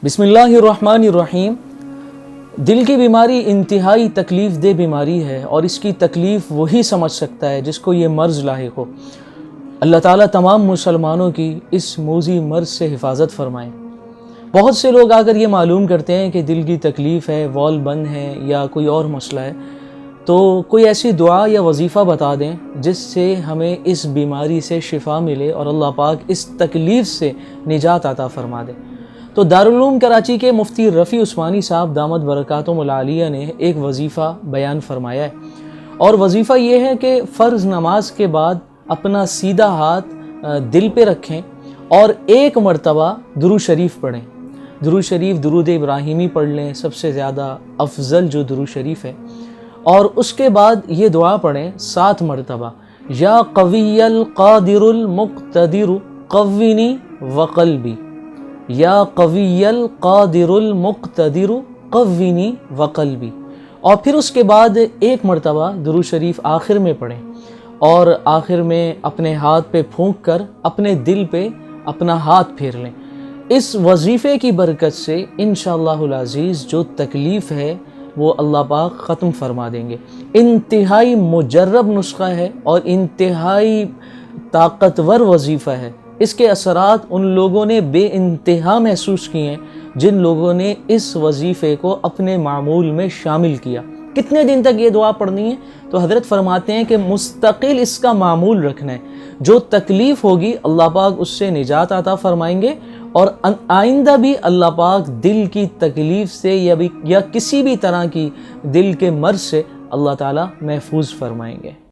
बिस्मिल्लाहिर्रहमानिर्रहीम। दिल की बीमारी इंतहाई तकलीफ़ दह बीमारी है और इसकी तकलीफ़ वही समझ सकता है जिसको ये मर्ज़ लाहिक हो। अल्लाह ताला तमाम मुसलमानों की इस मूज़ी मर्ज़ से हिफाजत फ़रमाएँ। बहुत से लोग आकर ये मालूम करते हैं कि दिल की तकलीफ़ है, वॉल बंद है या कोई और मसला है, तो कोई ऐसी दुआ या वजीफ़ा बता दें जिससे हमें इस बीमारी से शिफा मिले और अल्लाह पाक इस तकलीफ़ से निजात अता फ़रमा दे। तो दारुल उलूम कराची के मुफ्ती रफ़ी उस्मानी साहब दामत बरकातुहुल आलिया ने एक वजीफ़ा बयान फरमाया है और वजीफ़ा ये है कि फ़र्ज़ नमाज के बाद अपना सीधा हाथ दिल पे रखें और एक मरतबा दुरूद शरीफ पढ़ें। दुरूद शरीफ दुरूद इब्राहिमी पढ़ लें, सबसे ज़्यादा अफजल जो दुरूद शरीफ है, और उसके बाद ये दुआ पढ़ें 7 मरतबा, या क़विय्यल क़ादिरुल मुक़्तदिरु क़व्विनी व क़ल्बी, या क़विय्यल क़ादिरुल मुक़्तदिरु क़व्विनी व क़ल्बी। और फिर उसके बाद एक मरतबा दुरूद शरीफ आखिर में पढ़ें और आखिर में अपने हाथ पे फूंक कर अपने दिल पे अपना हाथ फेर लें। इस वजीफ़े की बरकत से इंशाअल्लाहुल अज़ीज़ जो तकलीफ़ है वो अल्लाह पाक ख़त्म फरमा देंगे। इंतहाई मुजर्रब नुस्खा है और इंतहाई ताकतवर वजीफ़ा है। इसके असरात उन लोगों ने बेइंतहा महसूस किए हैं जिन लोगों ने इस वजीफ़े को अपने मामूल में शामिल किया। कितने दिन तक ये दुआ पढ़नी है? तो हज़रत फरमाते हैं कि मुस्तकिल इसका मामूल रखना है। जो तकलीफ़ होगी अल्लाह पाक उससे निजात अता फरमाएंगे और आइंदा भी अल्लाह पाक दिल की तकलीफ़ से या किसी भी तरह की दिल के मर्ज़ से अल्लाह ताला महफूज फरमाएंगे।